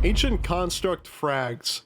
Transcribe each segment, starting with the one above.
Ancient Construct Frags.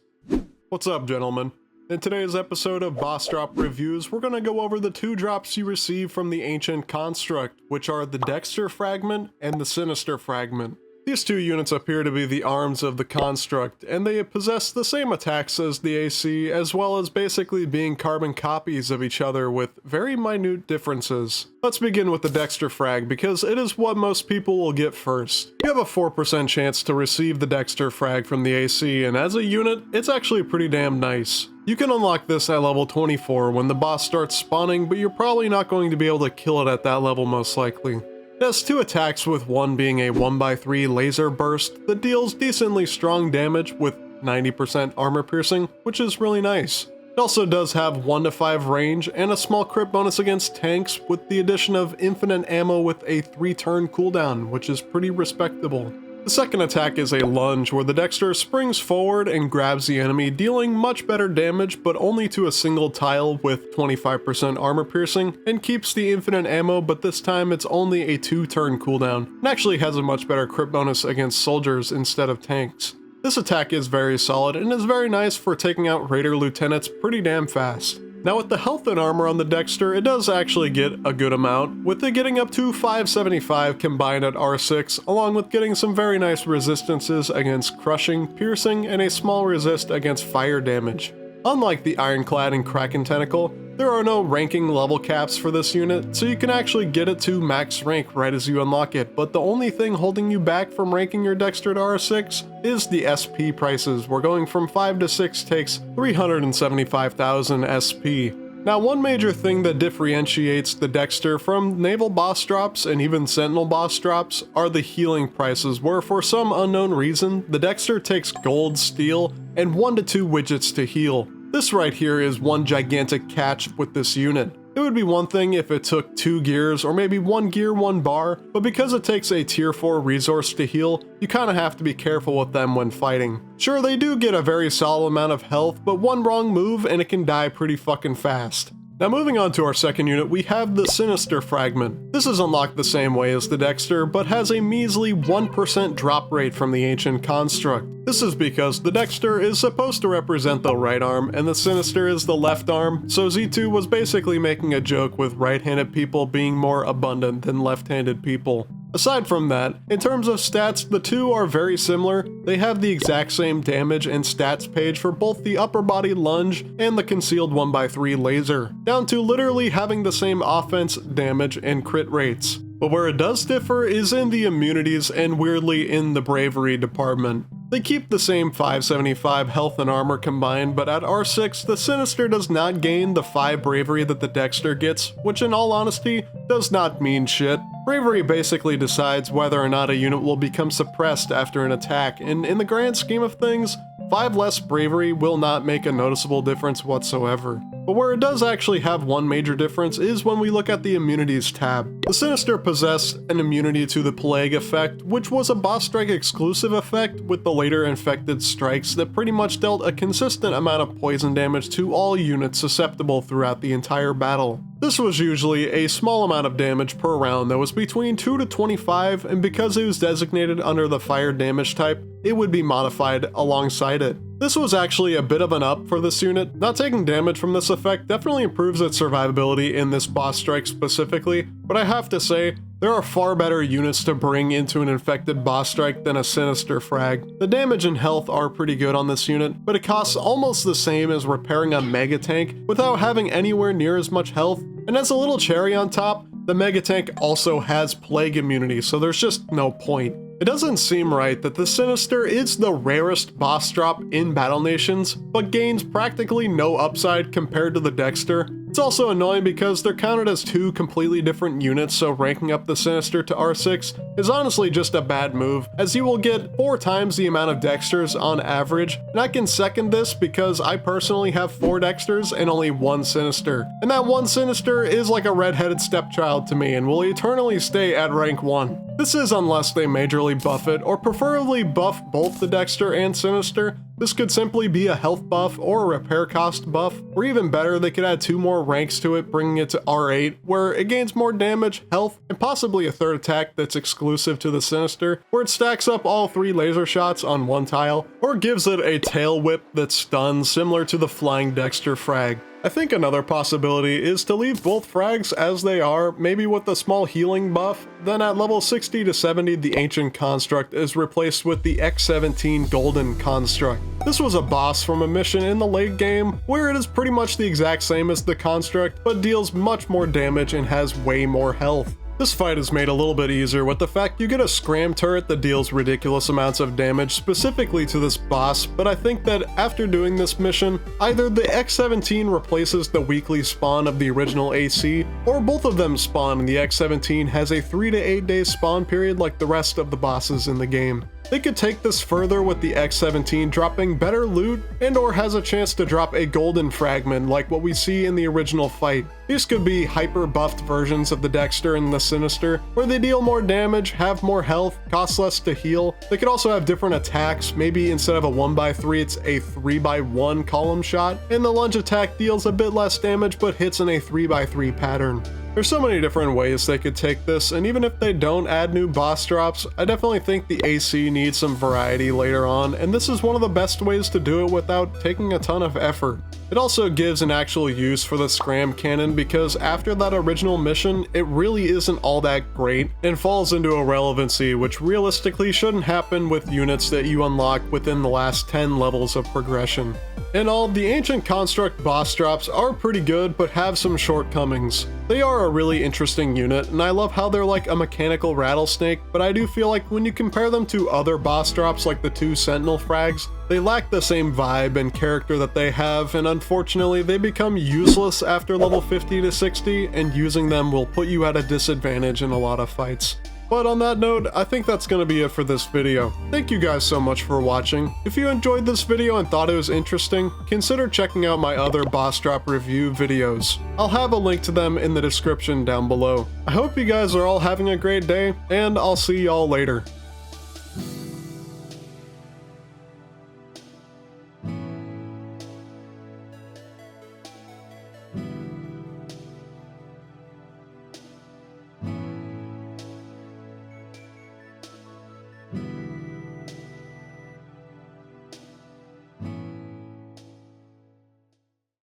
What's up, gentlemen? In today's episode of Boss Drop Reviews, we're gonna go over the two drops you receive from the Ancient Construct, which are the Dexter Fragment and the Sinister Fragment. These two units appear to be the arms of the Construct, and they possess the same attacks as the AC, as well as basically being carbon copies of each other with very minute differences. Let's begin with the Dexter Frag, because it is what most people will get first. You have a 4% chance to receive the Dexter Frag from the AC, and as a unit, it's actually pretty damn nice. You can unlock this at level 24 when the boss starts spawning, but you're probably not going to be able to kill it at that level most likely. It has two attacks, with one being a 1x3 laser burst that deals decently strong damage with 90% armor piercing, which is really nice. It also does have 1 to 5 range and a small crit bonus against tanks with the addition of infinite ammo with a 3-turn cooldown, which is pretty respectable. The second attack is a lunge, where the Dexter springs forward and grabs the enemy, dealing much better damage but only to a single tile with 25% armor piercing, and keeps the infinite ammo, but this time it's only a 2-turn cooldown, and actually has a much better crit bonus against soldiers instead of tanks. This attack is very solid and is very nice for taking out raider lieutenants pretty damn fast. Now with the health and armor on the Dexter, it does actually get a good amount, with it getting up to 575 combined at R6, along with getting some very nice resistances against crushing, piercing, and a small resist against fire damage. Unlike the Ironclad and Kraken Tentacle, there are no ranking level caps for this unit, so you can actually get it to max rank right as you unlock it, but the only thing holding you back from ranking your Dexter to R6 is the SP prices, where going from 5 to 6 takes 375,000 SP. Now, one major thing that differentiates the Dexter from naval boss drops and even sentinel boss drops are the healing prices, where for some unknown reason, the Dexter takes gold, steel, and 1 to 2 widgets to heal. This right here is one gigantic catch with this unit. It would be one thing if it took 2 gears or maybe 1 gear, 1 bar, but because it takes a tier 4 resource to heal, you kinda have to be careful with them when fighting. Sure, they do get a very solid amount of health, but one wrong move and it can die pretty fucking fast. Now moving on to our second unit, we have the Sinister Fragment. This is unlocked the same way as the Dexter, but has a measly 1% drop rate from the Ancient Construct. This is because the Dexter is supposed to represent the right arm, and the Sinister is the left arm, so Z2 was basically making a joke with right-handed people being more abundant than left-handed people. Aside from that, in terms of stats, the two are very similar. They have the exact same damage and stats page for both the upper body lunge and the concealed 1x3 laser, down to literally having the same offense, damage, and crit rates. But where it does differ is in the immunities and weirdly in the bravery department. They keep the same 575 health and armor combined, but at R6, the Sinister does not gain the 5 bravery that the Dexter gets, which in all honesty, does not mean shit. Bravery basically decides whether or not a unit will become suppressed after an attack, and in the grand scheme of things, 5 less bravery will not make a noticeable difference whatsoever. But where it does actually have one major difference is when we look at the immunities tab. The Sinister possessed an immunity to the Plague effect, which was a boss strike exclusive effect with the later infected strikes that pretty much dealt a consistent amount of poison damage to all units susceptible throughout the entire battle. This was usually a small amount of damage per round that was between 2 to 25, and because it was designated under the fire damage type, it would be modified alongside it. This was actually a bit of an up for this unit. Not taking damage from this effect definitely improves its survivability in this boss strike specifically, but I have to say, there are far better units to bring into an infected boss strike than a Sinister Frag. The damage and health are pretty good on this unit, but it costs almost the same as repairing a Mega Tank without having anywhere near as much health, and as a little cherry on top, the Mega Tank also has Plague immunity, so there's just no point. It doesn't seem right that the Sinister is the rarest boss drop in Battle Nations, but gains practically no upside compared to the Dexter. It's also annoying because they're counted as 2 completely different units, so ranking up the Sinister to R6 is honestly just a bad move, as you will get 4 times the amount of Dexters on average, and I can second this because I personally have 4 Dexters and only 1 Sinister, and that 1 Sinister is like a redheaded stepchild to me and will eternally stay at rank 1. This is unless they majorly buff it, or preferably buff both the Dexter and Sinister. This could simply be a health buff or a repair cost buff, or even better, they could add 2 more ranks to it, bringing it to R8, where it gains more damage, health, and possibly a third attack that's exclusive to the Sinister, where it stacks up all 3 laser shots on one tile, or gives it a tail whip that stuns, similar to the flying Dexter frag. I think another possibility is to leave both frags as they are, maybe with a small healing buff, then at level 60 to 70 the Ancient Construct is replaced with the X17 Golden Construct. This was a boss from a mission in the late game, where it is pretty much the exact same as the Construct, but deals much more damage and has way more health. This fight is made a little bit easier with the fact you get a scram turret that deals ridiculous amounts of damage specifically to this boss, but I think that after doing this mission, either the X17 replaces the weekly spawn of the original AC, or both of them spawn and the X17 has a 3 to 8 day spawn period like the rest of the bosses in the game. They could take this further with the X17 dropping better loot and or has a chance to drop a golden fragment like what we see in the original fight. These could be hyper buffed versions of the Dexter and the Sinister, where they deal more damage, have more health, cost less to heal. They could also have different attacks, maybe instead of a 1x3 it's a 3x1 column shot, and the lunge attack deals a bit less damage but hits in a 3x3 pattern. There's so many different ways they could take this, and even if they don't add new boss drops, I definitely think the AC needs some variety later on, and this is one of the best ways to do it without taking a ton of effort. It also gives an actual use for the scram cannon because after that original mission, it really isn't all that great and falls into irrelevancy, which realistically shouldn't happen with units that you unlock within the last 10 levels of progression. In all, the Ancient Construct boss drops are pretty good, but have some shortcomings. They are a really interesting unit, and I love how they're like a mechanical rattlesnake, but I do feel like when you compare them to other boss drops like the 2 Sentinel frags, they lack the same vibe and character that they have, and unfortunately they become useless after level 50 to 60, and using them will put you at a disadvantage in a lot of fights. But on that note, I think that's going to be it for this video. Thank you guys so much for watching. If you enjoyed this video and thought it was interesting, consider checking out my other boss drop review videos. I'll have a link to them in the description down below. I hope you guys are all having a great day, and I'll see y'all later.